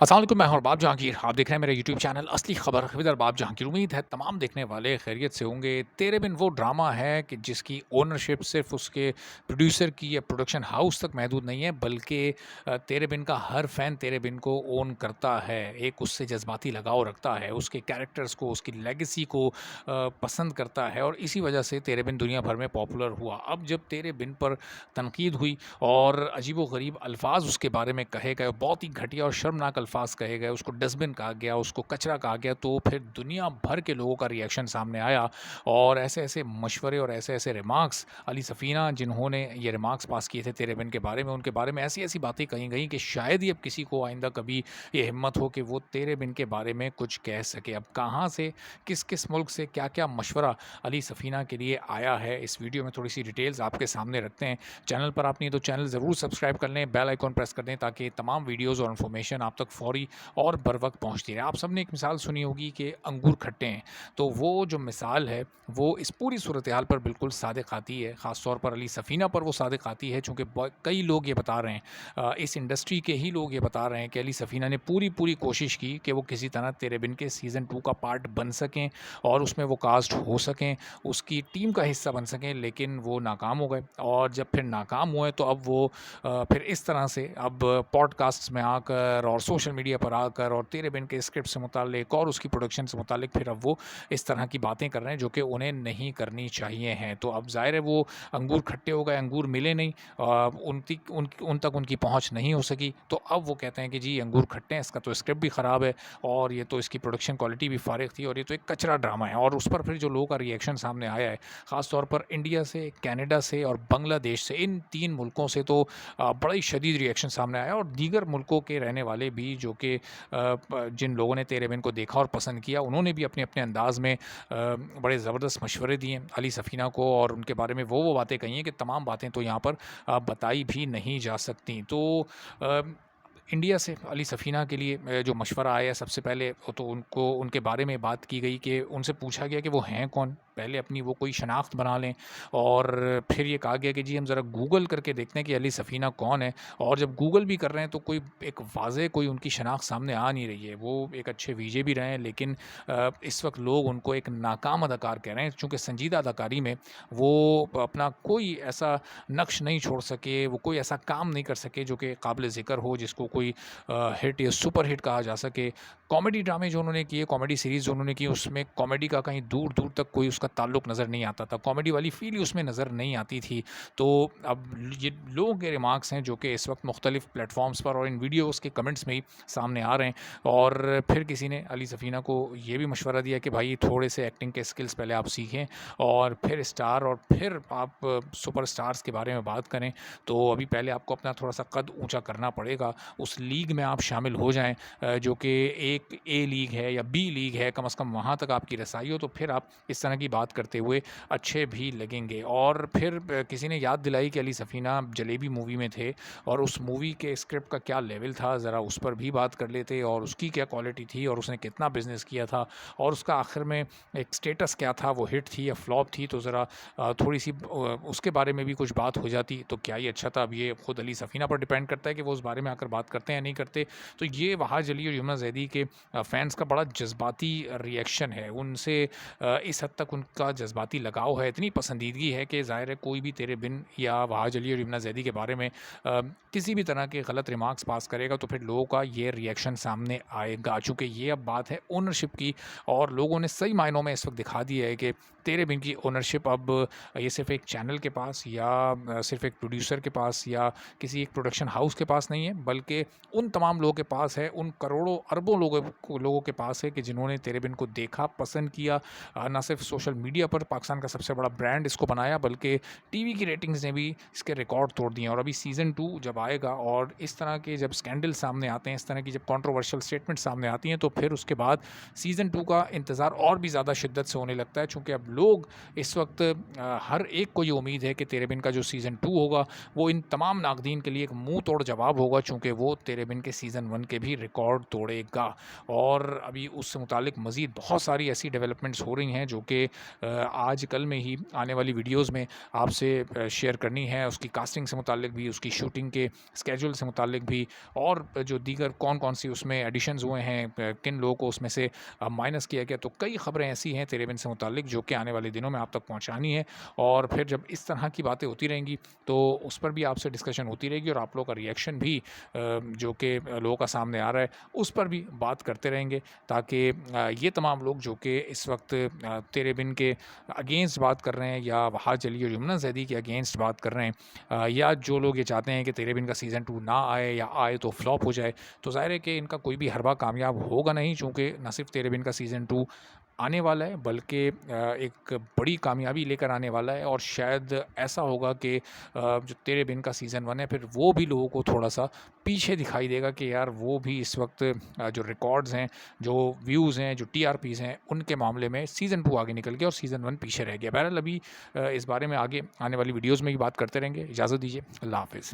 अस्सलाम वालेकुम, मैं हूं अरबाब जहांगीर। आप देख रहे हैं मेरा यूट्यूब चैनल असली खबर विद अरबाब जहांगीर। उम्मीद है तमाम देखने वाले खैरियत से होंगे। तेरे बिन वो ड्रामा है कि जिसकी ओनरशिप सिर्फ उसके प्रोड्यूसर की या प्रोडक्शन हाउस तक महदूद नहीं है, बल्कि तेरे बिन का हर फ़ैन तेरे बिन को ओन करता है, एक उससे जज्बाती लगाव रखता है, उसके कैरेक्टर्स को, उसकी लेगेसी को पसंद करता है और इसी वजह से तेरे बिन दुनिया भर में पॉपुलर हुआ। अब जब तेरे बिन पर तनकीद हुई और अजीबो-गरीब अल्फाज उसके बारे में कहे गए, बहुत ही घटिया और शर्मनाक अल्फाज कहे गए, उसको डस्टबिन कहा गया, उसको कचरा कहा गया, तो फिर दुनिया भर के लोगों का रिएक्शन सामने आया और ऐसे-ऐसे मशवरे और ऐसे-ऐसे रिमार्क्स अली सफ़ीना जिन्होंने ये रिमार्क्स पास किए थे तेरे बिन के बारे में, उनके बारे में ऐसी-ऐसी बातें कही गई कि शायद ही अब किसी को आइंदा कभी ये हिम्मत हो कि वो तेरे बिन के बारे में कुछ कह सके। अब कहाँ से, किस-किस मुल्क से क्या-क्या मशवरा अली सफ़ीना के लिए आया है, इस वीडियो में थोड़ी-सी डिटेल्स आपके सामने रखते हैं। चैनल पर आप नहीं तो चैनल ज़रूर सब्सक्राइब कर लें, बेल आइकॉन प्रेस कर दें ताकि तमाम वीडियोज़ और इन्फॉर्मेशन आप तक फ़ौरी और बर वक़्त पहुँचती रहे। आप सबने एक मिसाल सुनी होगी कि अंगूर खट्टे हैं, तो वो जो मिसाल है, वो इस पूरी सूरत-ए-हाल पर बिल्कुल सादिक़ आती है, ख़ास तौर पर अली सफ़ीना पर वो सादिक़ आती है चूँकि ब कई लोग ये बता रहे हैं इस इंडस्ट्री के ही लोग ये बता रहे हैं कि अली सफ़ीना ने पूरी कोशिश की कि वो किसी तरह तेरे बिन के सीज़न 2 का पार्ट बन सकें और उसमें वो कास्ट हो सकें, उसकी टीम का हिस्सा बन सकें, लेकिन वो नाकाम हो गए और जब फिर नाकाम हुए तो अब वो फिर इस तरह से अब पॉडकास्ट्स में आकर और सोशल मीडिया पर आकर और तेरे बिन के स्क्रिप्ट से मुतालिक और उसकी प्रोडक्शन से मुतालिक फिर अब वो इस तरह की बातें कर रहे हैं जो कि उन्हें नहीं करनी चाहिए हैं। तो अब ज़ाहिर है वो अंगूर खट्टे हो गए, अंगूर मिले नहीं, उन तक उनकी पहुँच नहीं हो सकी, तो अब वो कहते हैं कि जी अंगूर खट्टे हैं, इसका तो स्क्रिप्ट भी ख़राब है और ये तो इसकी प्रोडक्शन क्वालिटी भी फारिग थी और ये तो एक कचरा ड्रामा है। और उस पर फिर जो लोगों का रिएक्शन सामने आया है, ख़ास तौर पर इंडिया से, कनाडा से और बांग्लादेश से, इन 3 मुल्कों से तो बड़ा ही शदीद रिएक्शन सामने आया और दीगर मुल्कों के रहने वाले भी जो कि जिन लोगों ने तेरे बिन को देखा और पसंद किया, उन्होंने भी अपने-अपने अंदाज़ में बड़े ज़बरदस्त मशवरे दिए अली सफ़ीना को और उनके बारे में वो बातें कही हैं कि तमाम बातें तो यहाँ पर बताई भी नहीं जा सकती। तो अ, इंडिया से अली सफ़ीना के लिए जो मशवरा आया सबसे पहले तो उनको उनके बारे में बात की गई कि उनसे पूछा गया कि वो हैं कौन? पहले अपनी वो कोई शनाख्त बना लें और फिर ये कहा गया कि जी हम ज़रा गूगल करके देखते हैं कि अली सफ़ीना कौन है और जब गूगल भी कर रहे हैं तो कोई एक वाज़ेह कोई उनकी शनाख्त सामने आ नहीं रही है। वो एक अच्छे वीजे भी रहे हैं लेकिन इस वक़्त लोग उनको एक नाकाम अदाकार कह रहे हैं चूँकि संजीदा अदाकारी में वो अपना कोई ऐसा नक्श नहीं छोड़ सके, वो कोई ऐसा काम नहीं कर सके जो कि काबिल ज़िक्र हो, जिसको कोई हिट या सुपर हिट कहा जा सके। कॉमेडी ड्रामे जो उन्होंने किए, कॉमेडी सीरीज़ जो उन्होंने की, उसमें कॉमेडी का कहीं दूर-दूर तक कोई उसका ताल्लुक नज़र नहीं आता था। कॉमेडी वाली फ़ील ही उसमें नज़र नहीं आती थी। तो अब ये लोगों के रिमार्क्स हैं जो कि इस वक़्त मुख्तलिफ़ प्लेटफ़ॉर्म्स पर और इन वीडियोज़ के कमेंट्स में ही सामने आ रहे हैं और फिर किसी ने अली सफ़ीना को ये भी मशवरा दिया कि भाई थोड़े से एक्टिंग के स्किल्स पहले आप सीखें और फिर स्टार और फिर आप सुपर स्टार्स के बारे में बात करें। तो अभी पहले आपको अपना थोड़ा-सा कद ऊँचा करना पड़ेगा। उस लीग में आप शामिल हो जाएँ जो कि एक ए लीग है या बी लीग है, कम से कम वहाँ तक आपकी रसाई हो, तो फिर आप इस तरह की बात करते हुए अच्छे भी लगेंगे। और फिर किसी ने याद दिलाई कि अली सफ़ीना जलेबी मूवी में थे और उस मूवी के स्क्रिप्ट का क्या लेवल था, ज़रा उस पर भी बात कर लेते और उसकी क्या क्वालिटी थी और उसने कितना बिज़नेस किया था और उसका आखिर में एक स्टेटस क्या था, वो हिट थी या फ्लॉप थी, तो ज़रा थोड़ी-सी उसके बारे में भी कुछ बात हो जाती तो क्या ही अच्छा था। अब ये खुद अली सफ़ीना पर डिपेंड करता है कि वो उस बारे में आकर बात करते हैं या नहीं करते। तो ये वहाज अली और यमुना ज़ैदी के फ़ैन्स का बड़ा जज़्बाती रिएक्शन है। उनसे इस हद तक उनका जज़्बाती लगाव है, इतनी पसंदीदगी है कि ज़ाहिर है कोई भी तेरे बिन या वहाज अली और यमुना ज़ैदी के बारे में किसी भी तरह के गलत रिमार्क्स पास करेगा तो फिर लोगों का ये रिएक्शन सामने आएगा। चूँकि ये अब बात है ओनरशिप की और लोगों ने सही मायनों में इस वक़्त दिखा दिया है कि तेरे बिन की ओनरशिप अब ये सिर्फ़ एक चैनल के पास या सिर्फ़ एक प्रोड्यूसर के पास या किसी एक प्रोडक्शन हाउस के पास नहीं है, बल्कि उन तमाम लोगों के पास है, उन करोड़ों अरबों लोगों के पास है कि जिन्होंने तेरे बिन को देखा, पसंद किया। ना सिर्फ सोशल मीडिया पर पाकिस्तान का सबसे बड़ा ब्रांड इसको बनाया, बल्कि टीवी की रेटिंग्स ने भी इसके रिकॉर्ड तोड़ दिए हैं। और अभी सीज़न 2 जब आएगा और इस तरह के जब स्कैंडल सामने आते हैं, इस तरह की जब कंट्रोवर्शियल स्टेटमेंट सामने आती हैं, तो फिर उसके बाद सीज़न 2 का इंतज़ार और भी ज़्यादा शिद्दत से होने लगता है चूँकि अब लोग इस वक्त हर एक को ये उम्मीद है कि तेरे बिन का जो सीज़न 2 होगा वो इन तमाम नाक़दीन के लिए एक मुँह तोड़ जवाब होगा चूँकि वो तेरे बिन के सीज़न 1 के भी रिकॉर्ड तोड़ेगा। और अभी उससे मुतालिक मज़ीद बहुत सारी ऐसी डेवलपमेंट्स हो रही हैं जो कि आज कल में ही आने वाली वीडियोज़ में आपसे शेयर करनी है। उसकी कास्टिंग से मुतालिक भी, उसकी शूटिंग के स्केड्यूल से मुतालिक भी, और जो दीगर कौन-कौन सी उसमें एडिशंस हुए हैं, किन लोगों को उसमें से माइनस किया गया। तो कई ख़बरें ऐसी हैं तेरे बिन से मुतालिक जो कि आने वाले दिनों में आप तक पहुँचानी है, और फिर जब इस तरह की बातें होती रहेंगी तो उस पर भी आपसे डिस्कशन होती रहेगी, और आप लोगों का रिएक्शन भी जो कि लोगों का सामने आ रहा है उस पर भी बात करते रहेंगे, ताकि ये तमाम लोग जो कि इस वक्त तेरे बिन के अगेंस्ट बात कर रहे हैं, या वहाज अली और यमुना ज़ैदी के अगेंस्ट बात कर रहे हैं, या जो लोग ये चाहते हैं कि तेरे बिन का सीज़न 2 ना आए, या आए तो फ्लॉप हो जाए, तो ज़ाहिर है कि इनका कोई भी हरबा कामयाब होगा नहीं, चूँकि न सिर्फ तेरे बिन का सीज़न 2 आने वाला है, बल्कि एक बड़ी कामयाबी लेकर आने वाला है। और शायद ऐसा होगा कि जो तेरे बिन का सीज़न 1 है, फिर वो भी लोगों को थोड़ा-सा पीछे दिखाई देगा कि यार वो भी इस वक्त जो रिकॉर्ड्स हैं, जो व्यूज़ हैं, जो टीआरपीज़ हैं, उनके मामले में सीज़न 2 आगे निकल गया और सीज़न 1 पीछे रह गया। बहरहाल अभी इस बारे में आगे आने वाली वीडियोज़ में भी बात करते रहेंगे। इजाज़त दीजिए। अल्लाह हाफ़िज़।